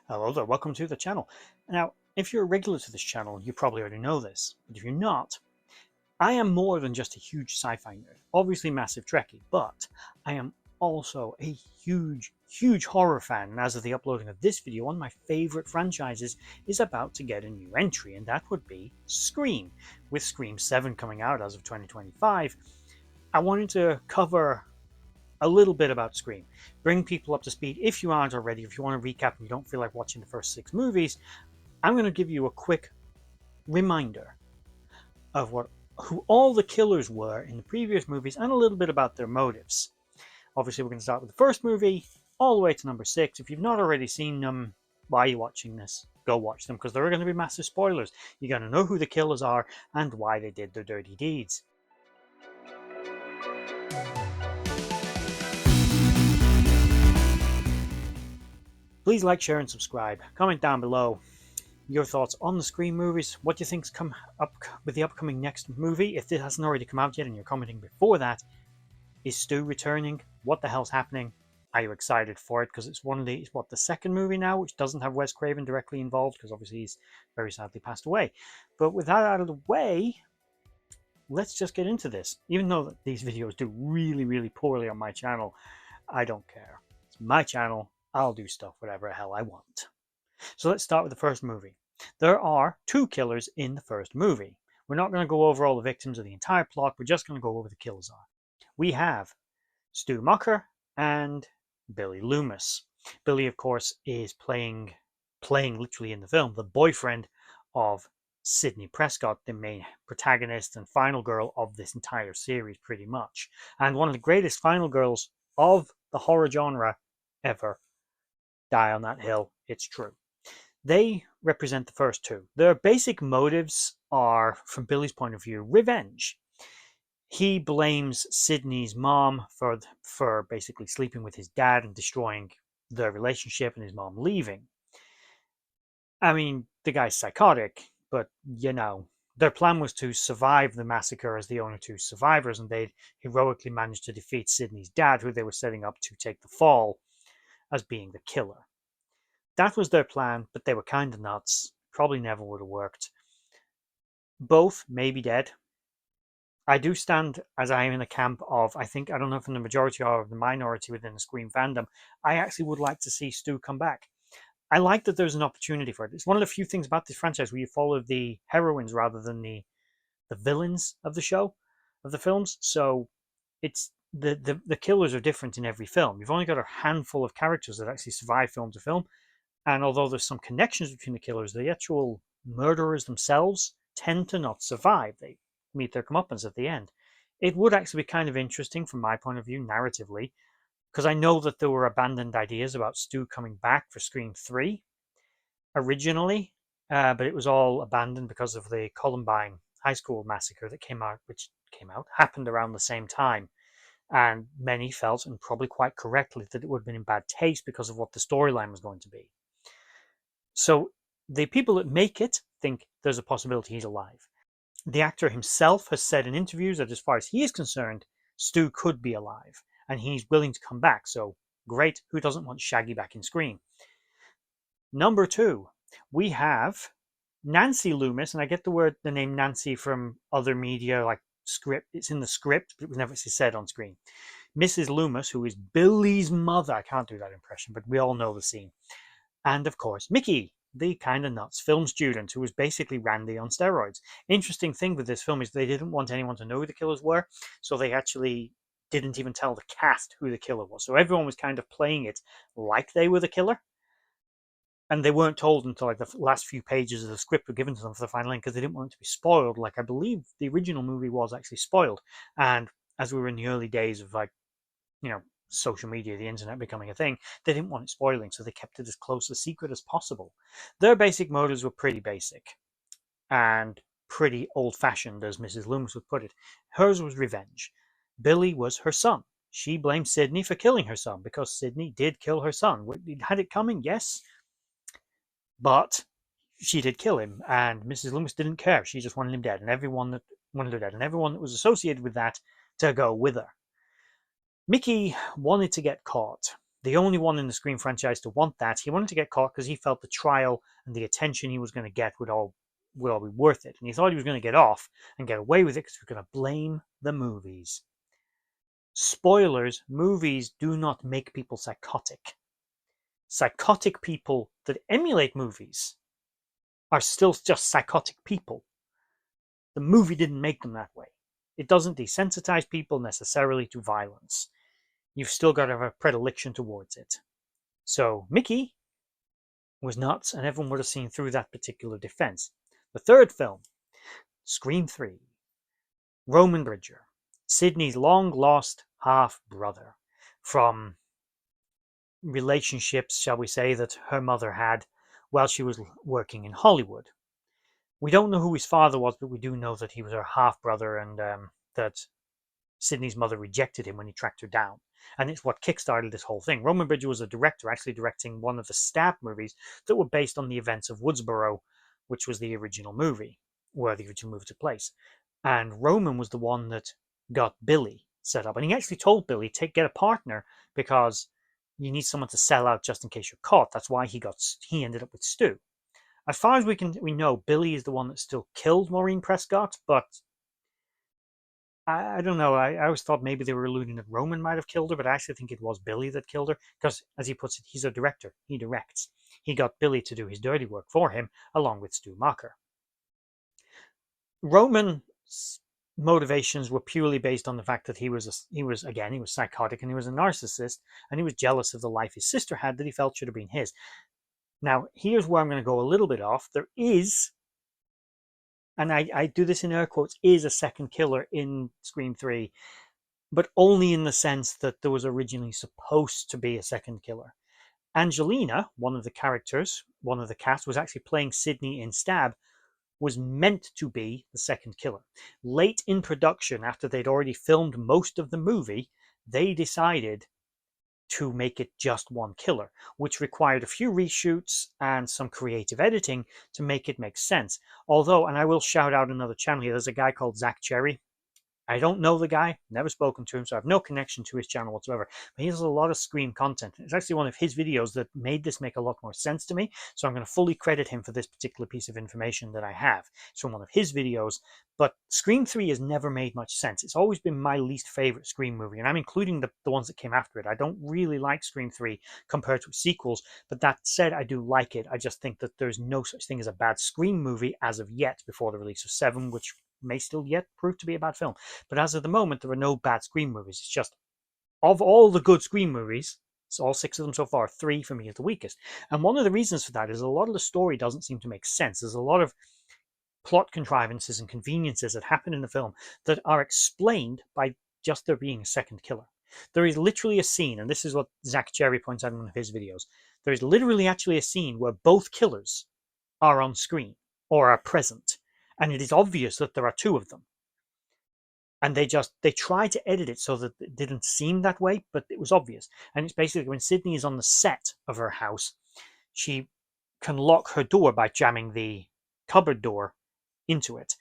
Hello there, welcome to the channel. Now, if you're a regular to this channel, you probably already know this, but if you're not, I am more than just a huge sci-fi nerd, obviously massive Trekkie, but I am also a huge horror fan, and as of the uploading of this video, one of my favourite franchises is about to get a new entry, and that would be Scream. With Scream 7 coming out as of 2025, I wanted to cover a little bit about Scream. Bring people up to speed if you aren't already. If you want to recap and you don't feel like watching the first 6 movies, I'm going to give you a quick reminder of who all the killers were in the previous movies and a little bit about their motives. Obviously, we're going to start with the first movie all the way to number 6. If you've not already seen them, why are you watching this? Go watch them, because there are going to be massive spoilers. You're going to know who the killers are and why they did their dirty deeds. Please like, share, and subscribe. Comment down below your thoughts on the Scream movies. What do you think's come up with the upcoming next movie? If it hasn't already come out yet and you're commenting before that, is Stu returning? What the hell's happening? Are you excited for it? Because it's the second movie now, which doesn't have Wes Craven directly involved, because obviously he's very sadly passed away. But with that out of the way, let's just get into this. Even though these videos do really poorly on my channel, I don't care. It's my channel. I'll do stuff whatever the hell I want. So let's start with the first movie. There are 2 killers in the first movie. We're not going to go over all the victims or the entire plot. We're just going to go over the killers are. We have Stu Macher and Billy Loomis. Billy, of course, is playing literally in the film, the boyfriend of Sidney Prescott, the main protagonist and final girl of this entire series, pretty much. And one of the greatest final girls of the horror genre ever. Die on that hill, it's true. They represent the first 2. Their basic motives are, from Billy's point of view, revenge. He blames Sidney's mom for basically sleeping with his dad and destroying their relationship and his mom leaving. I mean, the guy's psychotic, but their plan was to survive the massacre as the only 2 survivors, and they'd heroically managed to defeat Sidney's dad, who they were setting up to take the fall as being the killer. That was their plan, but they were kind of nuts. Probably never would have worked. Both may be dead. I do stand, as I am in the camp of, I don't know if in the majority or the minority within the Scream fandom, I actually would like to see Stu come back. I like that there's an opportunity for it. It's one of the few things about this franchise where you follow the heroines rather than the villains of the show, of the films. So it's the killers are different in every film. You've only got a handful of characters that actually survive film to film. And although there's some connections between the killers, the actual murderers themselves tend to not survive. They meet their comeuppance at the end. It would actually be kind of interesting from my point of view, narratively, because I know that there were abandoned ideas about Stu coming back for Scream 3 originally, but it was all abandoned because of the Columbine High School massacre that happened around the same time. And many felt, and probably quite correctly, that it would have been in bad taste because of what the storyline was going to be. So the people that make it think there's a possibility he's alive. The actor himself has said in interviews that as far as he is concerned, Stu could be alive and he's willing to come back. So great, who doesn't want Shaggy back in Scream? Number 2, we have Nancy Loomis, and I get the name Nancy from other media like script. It's in the script, but it was never actually said on screen. Mrs. Loomis, who is Billy's mother. I can't do that impression, but we all know the scene. And of course, Mickey, the kind of nuts film student who was basically Randy on steroids. Interesting thing with this film is they didn't want anyone to know who the killers were, so they actually didn't even tell the cast who the killer was. So everyone was kind of playing it like they were the killer. And they weren't told until like the last few pages of the script were given to them for the final end, because they didn't want it to be spoiled. Like I believe the original movie was actually spoiled. And as we were in the early days of social media, the internet becoming a thing, they didn't want it spoiling, so they kept it as close a secret as possible. Their basic motives were pretty basic and pretty old-fashioned, as Mrs. Loomis would put it. Hers was revenge. Billy was her son. She blamed Sidney for killing her son, because Sidney did kill her son. Had it coming? Yes. But she did kill him, and Mrs. Loomis didn't care. She just wanted him dead, and everyone that was associated with that to go with her. Mickey wanted to get caught. the only one in the Scream franchise to want that. He wanted to get caught because he felt the trial and the attention he was going to get would all be worth it. And he thought he was going to get off and get away with it because he was going to blame the movies. Spoilers, movies do not make people psychotic. Psychotic people that emulate movies are still just psychotic people. The movie didn't make them that way. It doesn't desensitize people necessarily to violence. You've still got to have a predilection towards it. So Mickey was nuts, and everyone would have seen through that particular defense. The third film, Scream 3. Roman Bridger, Sidney's long-lost half-brother from relationships, shall we say, that her mother had while she was working in Hollywood. We don't know who his father was, but we do know that he was her half-brother, and that Sidney's mother rejected him when he tracked her down. And it's what kickstarted this whole thing. Roman Bridger was a director, actually directing one of the Stab movies that were based on the events of Woodsboro, which was the original movie, where the original movie took place. And Roman was the one that got Billy set up. And he actually told Billy, get a partner, because you need someone to sell out just in case you're caught. That's why he ended up with Stu. As far as we know, Billy is the one that still killed Maureen Prescott, but I don't know. I always thought maybe they were alluding that Roman might have killed her, but I actually think it was Billy that killed her because, as he puts it, he's a director. He directs. He got Billy to do his dirty work for him, along with Stu Macher. Roman's motivations were purely based on the fact that he was psychotic and he was a narcissist, and he was jealous of the life his sister had that he felt should have been his. Now, here's where I'm going to go a little bit off. There is, and I do this in air quotes, is a second killer in Scream 3, but only in the sense that there was originally supposed to be a second killer. Angelina, one of the characters, one of the cast, was actually playing Sidney in Stab, was meant to be the second killer. Late in production, after they'd already filmed most of the movie, they decided to make it just one killer, which required a few reshoots and some creative editing to make it make sense. Although, and I will shout out another channel here, there's a guy called Zach Cherry. I don't know the guy, never spoken to him, so I have no connection to his channel whatsoever. But he has a lot of Scream content. It's actually one of his videos that made this make a lot more sense to me, so I'm going to fully credit him for this particular piece of information that I have. It's from one of his videos, but Scream 3 has never made much sense. It's always been my least favorite Scream movie, and I'm including the ones that came after it. I don't really like Scream 3 compared to sequels, but that said, I do like it. I just think that there's no such thing as a bad Scream movie as of yet before the release of 7, which may still yet prove to be a bad film. But as of the moment, there are no bad Scream movies. It's just, of all the good Scream movies, so all 6 of them so far, 3 for me is the weakest. And one of the reasons for that is a lot of the story doesn't seem to make sense. There's a lot of plot contrivances and conveniences that happen in the film that are explained by just there being a second killer. There is literally a scene, and this is what Zach Cherry points out in one of his videos. There is literally actually a scene where both killers are on screen or are present. And it is obvious that there are 2 of them. And they try to edit it so that it didn't seem that way, but it was obvious. And it's basically when Sidney is on the set of her house, she can lock her door by jamming the cupboard door into it,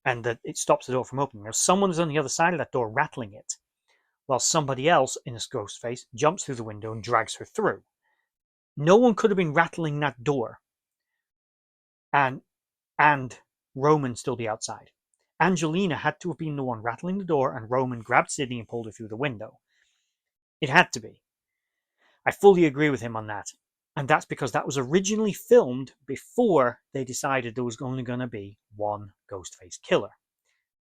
and that it stops the door from opening. Now, someone is on the other side of that door rattling it, while somebody else in a ghost face jumps through the window and drags her through. No one could have been rattling that door and Roman still be outside. Angelina had to have been the one rattling the door, and Roman grabbed Sidney and pulled her through the window. It had to be. I fully agree with him on that. And that's because that was originally filmed before they decided there was only going to be one Ghostface killer.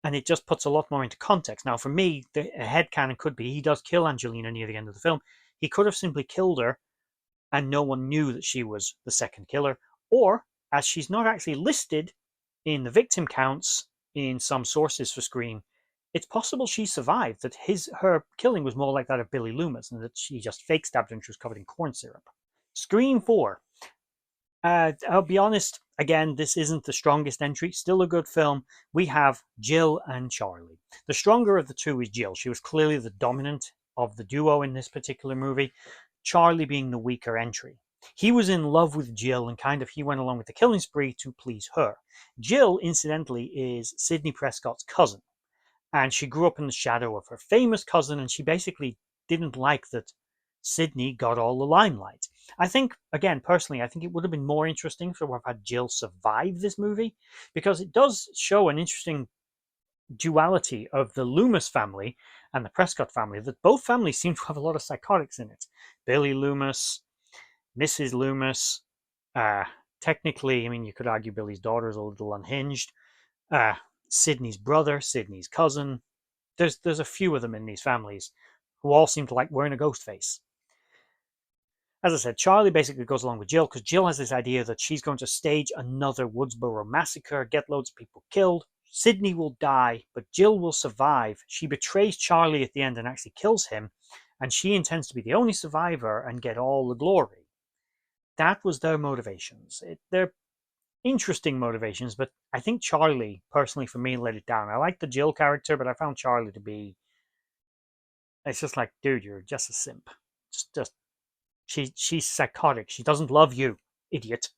And it just puts a lot more into context. Now, for me, a headcanon could be he does kill Angelina near the end of the film. He could have simply killed her and no one knew that she was the second killer. Or, as she's not actually listed in the victim counts in some sources for Scream, it's possible she survived, that her killing was more like that of Billy Loomis, and that she just fake stabbed her and she was covered in corn syrup. Scream 4. I'll be honest, again, this isn't the strongest entry. Still a good film. We have Jill and Charlie. The stronger of the 2 is Jill. She was clearly the dominant of the duo in this particular movie, Charlie being the weaker entry. He was in love with Jill, and he went along with the killing spree to please her. Jill, incidentally, is Sidney Prescott's cousin, and she grew up in the shadow of her famous cousin, and she basically didn't like that Sydney got all the limelight. I think, again, personally, I think it would have been more interesting to have had Jill survive this movie, because it does show an interesting duality of the Loomis family and the Prescott family, that both families seem to have a lot of psychotics in it. Billy Loomis, Mrs. Loomis, uh, technically, I mean, you could argue Billy's daughter is a little unhinged. Uh, Sydney's brother, Sydney's cousin. There's a few of them in these families who all seem to like wearing a ghost face. As I said, Charlie basically goes along with Jill because Jill has this idea that she's going to stage another Woodsboro massacre, get loads of people killed. Sydney will die, but Jill will survive. She betrays Charlie at the end and actually kills him, and she intends to be the only survivor and get all the glory. That was their motivations. They're interesting motivations, but I think Charlie, personally for me, let it down. I like the Jill character, but I found Charlie to be. It's just like, dude, you're just a simp. Just she's psychotic. She doesn't love you, idiot.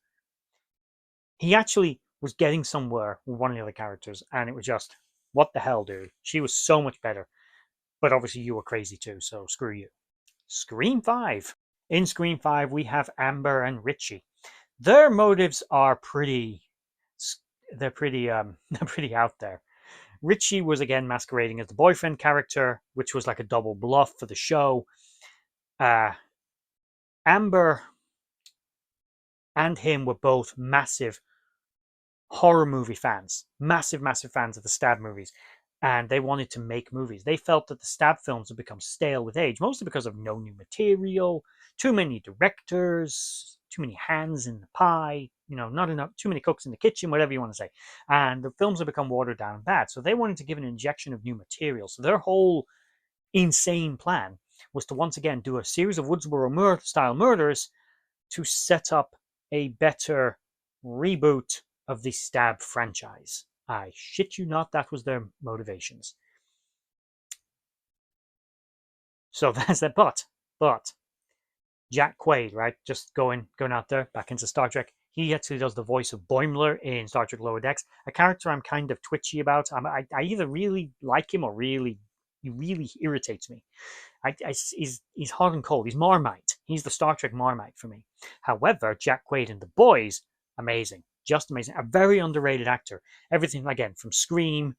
He actually was getting somewhere with one of the other characters, and it was just, what the hell, dude? She was so much better. But obviously, you were crazy too, so screw you. Scream 5. In Scream 5, we have Amber and Richie. Their motives are pretty. They're pretty. They're pretty out there. Richie was again masquerading as the boyfriend character, which was like a double bluff for the show. Uh, Amber and him were both massive horror movie fans, massive fans of the Stab movies, and they wanted to make movies. They felt that the Stab films had become stale with age, mostly because of no new material, too many directors, too many hands in the pie, not enough, too many cooks in the kitchen, whatever you want to say. And the films have become watered down and bad. So they wanted to give an injection of new material. So their whole insane plan was to once again do a series of Woodsboro style murders to set up a better reboot of the Stab franchise. I shit you not, that was their motivations. So that's that. But Jack Quaid, right? Just going out there back into Star Trek. He actually does the voice of Boimler in Star Trek Lower Decks, a character I'm kind of twitchy about. I either really like him or he really irritates me. He's hot and cold. He's Marmite. He's the Star Trek Marmite for me. However, Jack Quaid in The Boys, amazing. Just amazing. A very underrated actor. Everything, again, from Scream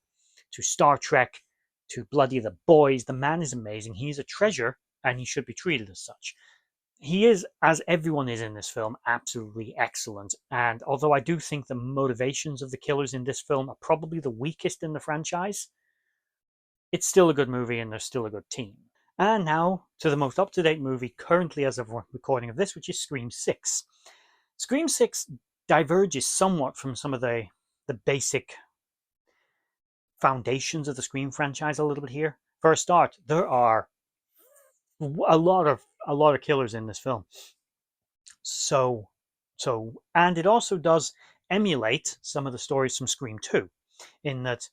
to Star Trek to bloody The Boys. The man is amazing. He's a treasure, and he should be treated as such. He is, as everyone is in this film, absolutely excellent. And although I do think the motivations of the killers in this film are probably the weakest in the franchise, it's still a good movie and there's still a good team. And now to the most up-to-date movie currently as of recording of this, which is Scream 6. Scream 6 diverges somewhat from some of the basic foundations of the Scream franchise a little bit here. For a start, there are a lot of killers in this film. So and it also does emulate some of the stories from Scream 2, in that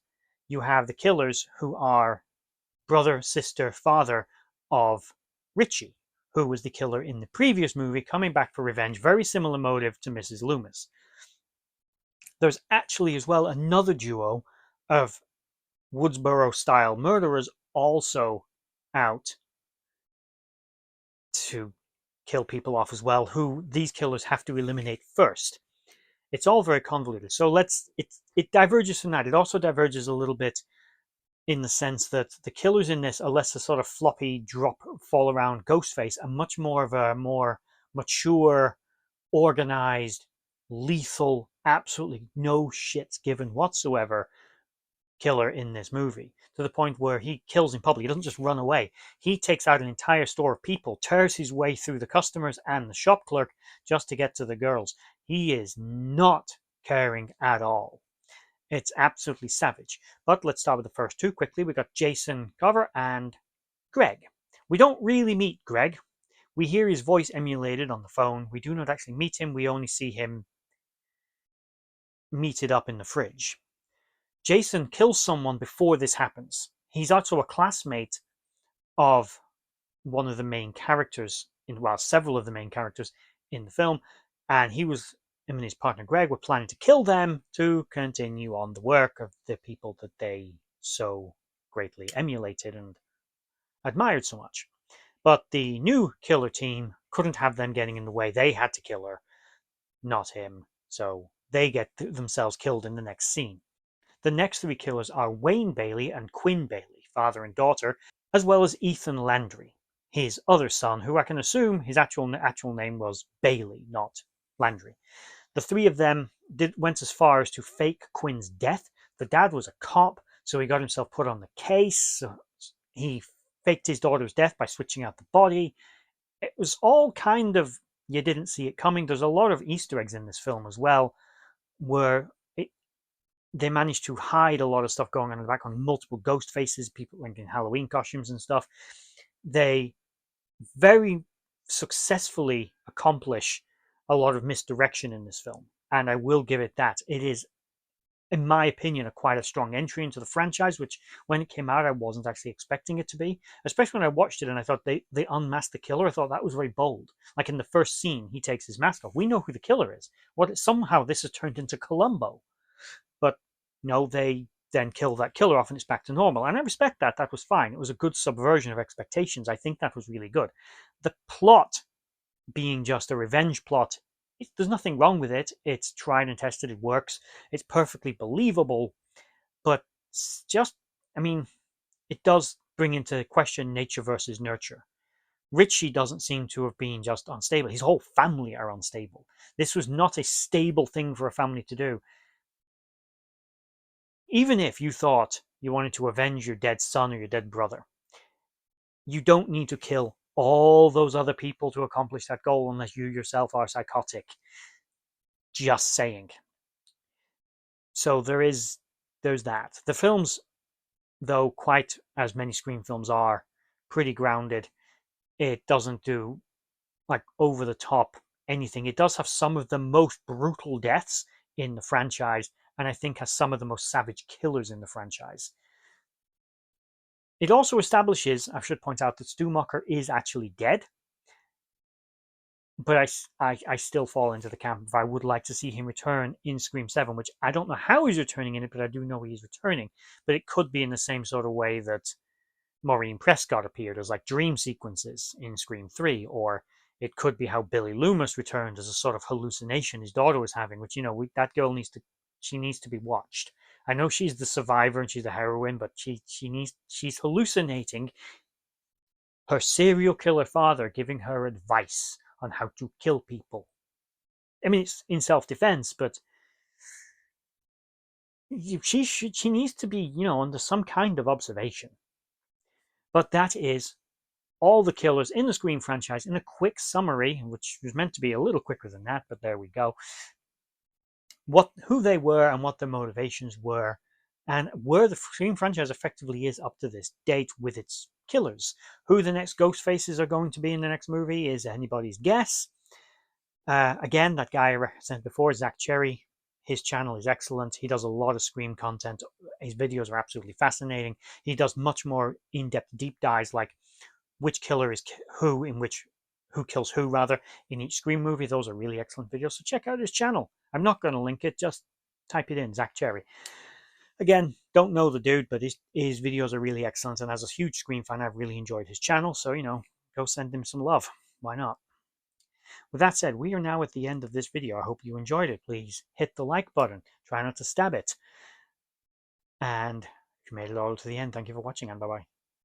you have the killers who are brother, sister, father of Richie, who was the killer in the previous movie, coming back for revenge. Very similar motive to Mrs. Loomis. There's actually as well another duo of Woodsboro-style murderers also out to kill people off as well, who these killers have to eliminate first. It's all very convoluted. So it diverges from that. It also diverges a little bit in the sense that the killers in this are less a sort of floppy drop fall around Ghostface and much more of a more mature, organized, lethal, absolutely no shits given whatsoever killer in this movie, to the point where he kills in public. He doesn't just run away. He takes out an entire store of people, tears his way through the customers and the shop clerk just to get to the girls. He is not caring at all. It's absolutely savage. But let's start with the first two quickly. We got Jason Cover and Greg. We don't really meet Greg. We hear his voice emulated on the phone. We do not actually meet him. We only see him meet it up in the fridge. Jason kills someone before this happens. He's also a classmate of one of the main characters, several of the main characters in the film, and him and his partner Greg were planning to kill them to continue on the work of the people that they so greatly emulated and admired so much. But the new killer team couldn't have them getting in the way. They had to kill her, not him. So they get themselves killed in the next scene. The next three killers are Wayne Bailey and Quinn Bailey, father and daughter, as well as Ethan Landry, his other son, who I can assume his actual name was Bailey, not Landry. The three of them went as far as to fake Quinn's death. The dad was a cop, so he got himself put on the case. He faked his daughter's death by switching out the body. It was all kind of, you didn't see it coming. There's a lot of Easter eggs in this film as well, where they managed to hide a lot of stuff going on in the background. Multiple ghost faces, people like in Halloween costumes and stuff. They very successfully accomplish a lot of misdirection in this film, and I will give it that. It is, in my opinion, quite a strong entry into the franchise, which when it came out I wasn't actually expecting it to be, especially when I watched it and I thought they unmasked the killer. I thought that was very bold. Like in the first scene, he takes his mask off. We know who the killer is. Somehow this has turned into Columbo, but no, they then kill that killer off and it's back to normal. And I respect that. That was fine. It was a good subversion of expectations. I think that was really good. The plot being just a revenge plot, there's nothing wrong with it. It's tried and tested. It works. It's perfectly believable. But just, I mean, it does bring into question nature versus nurture. Richie doesn't seem to have been just unstable. His whole family are unstable. This was not a stable thing for a family to do. Even if you thought you wanted to avenge your dead son or your dead brother, you don't need to kill all those other people to accomplish that goal unless you yourself are psychotic. Just saying. So there's that. The film's, though, quite as many Scream films are, pretty grounded. It doesn't do like over the top anything. It does have some of the most brutal deaths in the franchise, and I think has some of the most savage killers in the franchise. It also establishes, I should point out, that Stu Macher is actually dead. But I still fall into the camp of I would like to see him return in Scream 7, which I don't know how he's returning in it, but I do know he's returning. But it could be in the same sort of way that Maureen Prescott appeared as like dream sequences in Scream 3, or it could be how Billy Loomis returned as a sort of hallucination his daughter was having, which, that girl needs to be watched. I know she's the survivor and she's the heroine, but she's hallucinating her serial killer father giving her advice on how to kill people. I mean, it's in self-defense, but she needs to be, under some kind of observation. But that is all the killers in the Scream franchise in a quick summary, which was meant to be a little quicker than that, but there we go. Who they were and what their motivations were, and where the Scream franchise effectively is up to this date with its killers. Who the next Ghostfaces are going to be in the next movie is anybody's guess. Again, that guy I represented before, Zach Cherry, his channel is excellent. He does a lot of Scream content. His videos are absolutely fascinating. He does much more in-depth deep dives, like which killer is who who kills who rather in each Scream movie. Those are really excellent videos. So check out his channel. I'm not going to link it. Just type it in, Zach Cherry. Again, don't know the dude, but his videos are really excellent. And as a huge Scream fan, I've really enjoyed his channel. So, go send him some love. Why not? With that said, we are now at the end of this video. I hope you enjoyed it. Please hit the like button. Try not to stab it. And if you made it all to the end, thank you for watching, and bye-bye.